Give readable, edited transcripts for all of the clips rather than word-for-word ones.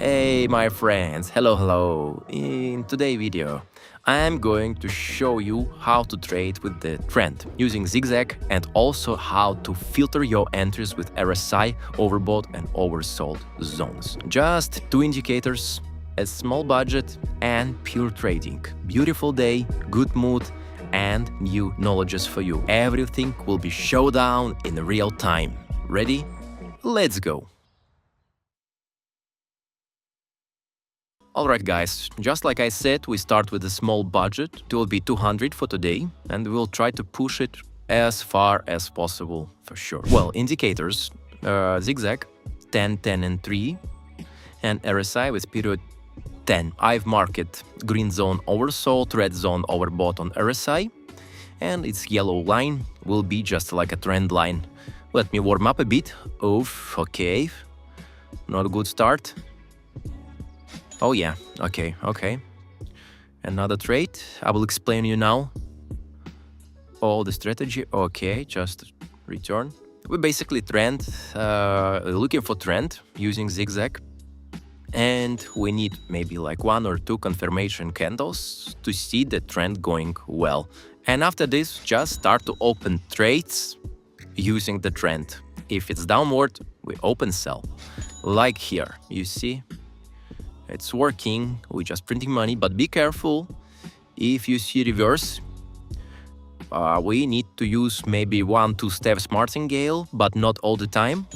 Hey my friends, hello. In today's video, I'm going to show you how to trade with the trend using zigzag and also how to filter your entries with RSI, overbought and oversold zones. Just two indicators, a small budget and pure trading. Beautiful day, good mood and new knowledges for you. Everything will be showdown in real time. Ready? Let's go! Alright guys, just like I said, we start with a small budget. It will be 200 for today and we'll try to push it as far as possible for sure. Well, indicators, zigzag, 10, 10 and 3 and RSI with period 10. I've marked green zone oversold, red zone overbought on RSI and its yellow line will be just like a trend line. Let me warm up a bit. Oof, okay, not a good start. Oh yeah, okay. Another trade, I will explain you now. All the strategy, okay, just return. We basically trend, looking for trend using zigzag. And we need maybe like 1 or 2 confirmation candles to see the trend going well. And after this, just start to open trades using the trend. If it's downward, we open sell. Like here, you see? It's working, we're just printing money, but be careful. If you see reverse, we need to use maybe 1-2 steps martingale, but not all the time.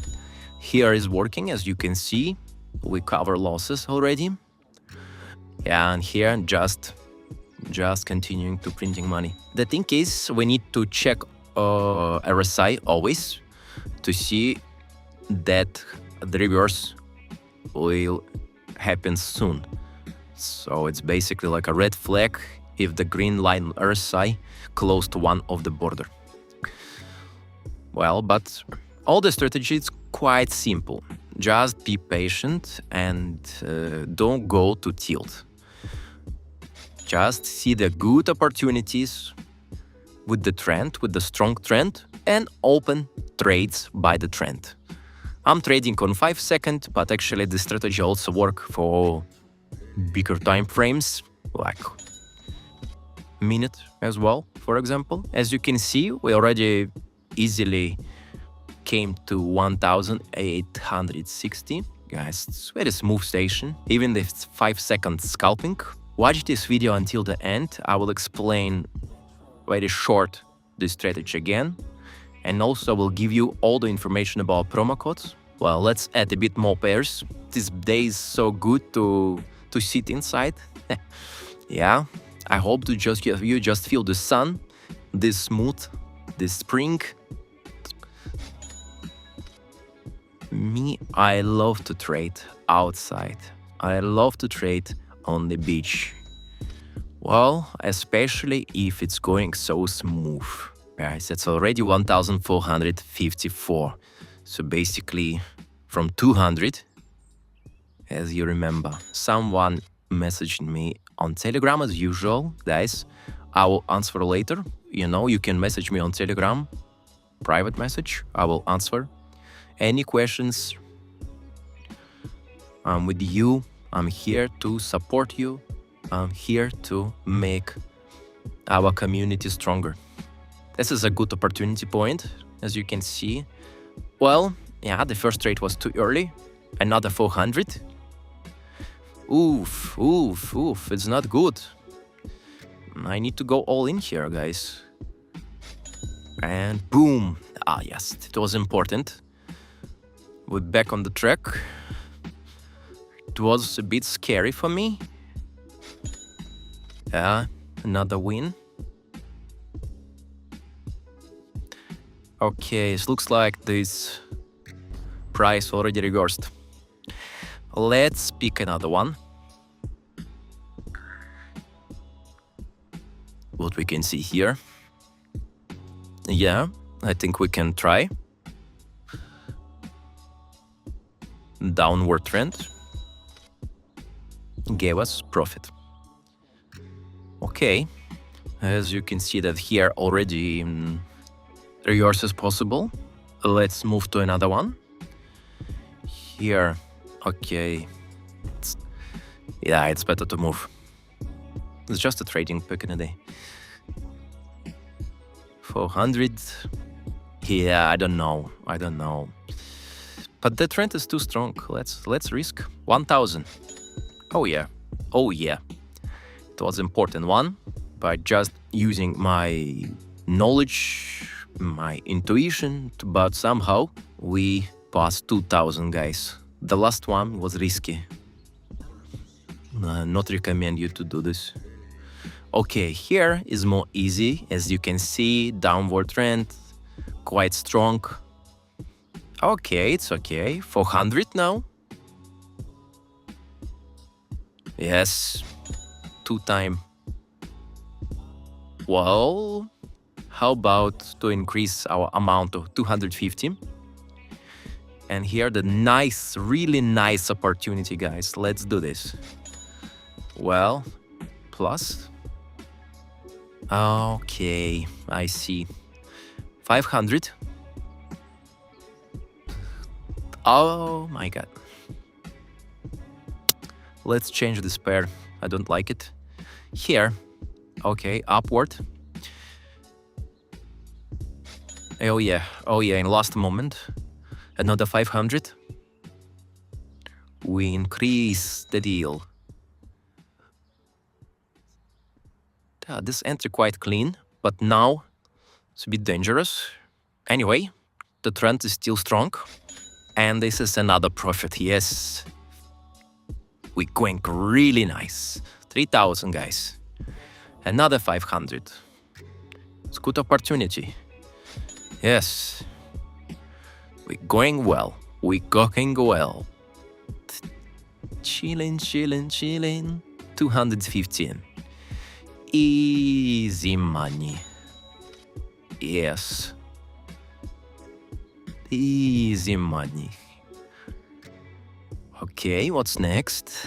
Here is working, as you can see. We cover losses already. Yeah, and here just continuing to printing money. The thing is, we need to check RSI always to see that the reverse will happen soon. So it's basically like a red flag if the green line RSI close to one of the border. Well, but all the strategy is quite simple. Just be patient and don't go to tilt. Just see the good opportunities with the trend, with the strong trend, and open trades by the trend. I'm trading on 5 seconds, but actually the strategy also work for bigger time frames, like minute as well, for example. As you can see, we already easily came to 1860. Guys, it's very smooth station, even if it's 5 seconds scalping. Watch this video until the end. I will explain very short this strategy again. And also will give you all the information about promo codes. Well, let's add a bit more pairs. This day is so good to sit inside. Yeah, I hope you just feel the sun, this smooth, this spring. Me, I love to trade outside. I love to trade on the beach. Well, especially if it's going so smooth. Guys, it's already 1454. So basically from 200, as you remember, someone messaged me on Telegram as usual. Guys, I will answer later. You know, you can message me on Telegram, private message. I will answer any questions. I'm with you. I'm here to support you. I'm here to make our community stronger. This is a good opportunity point, as you can see. Well, yeah, the first trade was too early. Another 400. Oof, it's not good. I need to go all in here, guys. And boom. Ah, yes, it was important. We're back on the track. It was a bit scary for me. Yeah, another win. Okay, it looks like this price already reversed. Let's pick another one. What we can see here. Yeah, I think we can try. Downward trend gave us profit. Okay, as you can see that here already reverse is possible. Let's move to another one. Here, okay, Yeah, it's better to move. It's just a trading pick in a day. 400. Yeah, I don't know. But the trend is too strong. Let's risk 1,000. Oh yeah. It was important one by just using my knowledge, my intuition, but somehow we passed 2,000, guys. The last one was risky. Not recommend you to do this. Okay, here is more easy. As you can see, downward trend, quite strong. Okay, it's okay. 400 now. Yes, 2x. Well, how about to increase our amount to 250? And here the nice, really nice opportunity, guys. Let's do this. Well, plus. Okay, I see. 500. Oh my god. Let's change this pair. I don't like it. Here. Okay, upward. Oh yeah, in last moment. Another 500. We increase the deal. Yeah, this entry quite clean, but now it's a bit dangerous. Anyway, the trend is still strong. And this is another profit, yes. We're going really nice. 3,000, guys. Another 500. It's good opportunity. Yes. We're going well. Chilling. 215. Easy money. Yes. Easy money. Okay, what's next?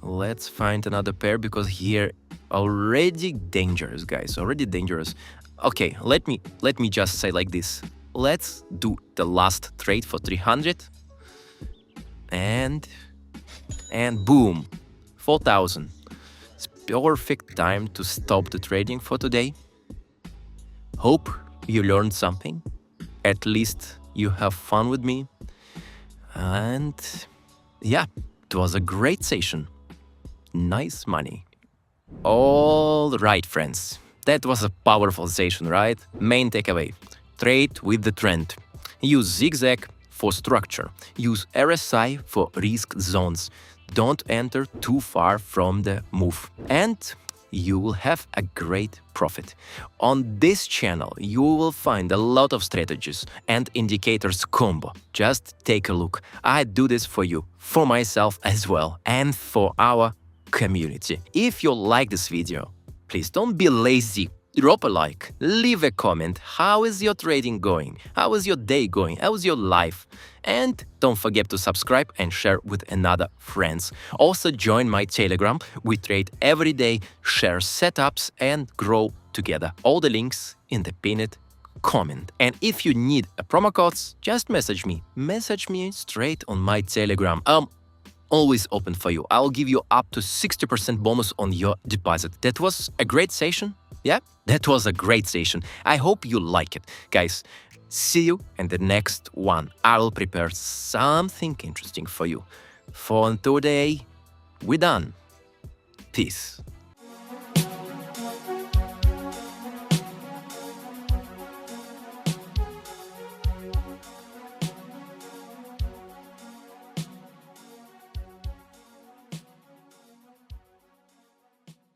Let's find another pair because here already dangerous, guys. Already dangerous. Okay, let me just say like this. Let's do the last trade for 300. And boom, 4,000. It's perfect time to stop the trading for today. Hope you learned something. At least you have fun with me. And yeah, it was a great session. Nice money. All right, friends. That was a powerful session, right? Main takeaway. Trade with the trend. Use zigzag for structure. Use RSI for risk zones. Don't enter too far from the move. And you will have a great profit. On this channel, you will find a lot of strategies and indicators combo. Just take a look. I do this for you, for myself as well, and for our community. If you like this video, please don't be lazy. Drop a like, leave a comment. How is your trading going? How is your day going? How is your life? And don't forget to subscribe and share with another friends. Also join my Telegram. We trade every day, share setups and grow together. All the links in the pinned comment. And if you need a promo codes, just message me. Message me straight on my Telegram. Always open for you. I'll give you up to 60% bonus on your deposit. That was a great session. Yeah, that was a great session. I hope you like it. Guys, see you in the next one. I'll prepare something interesting for you. For today, we're done. Peace.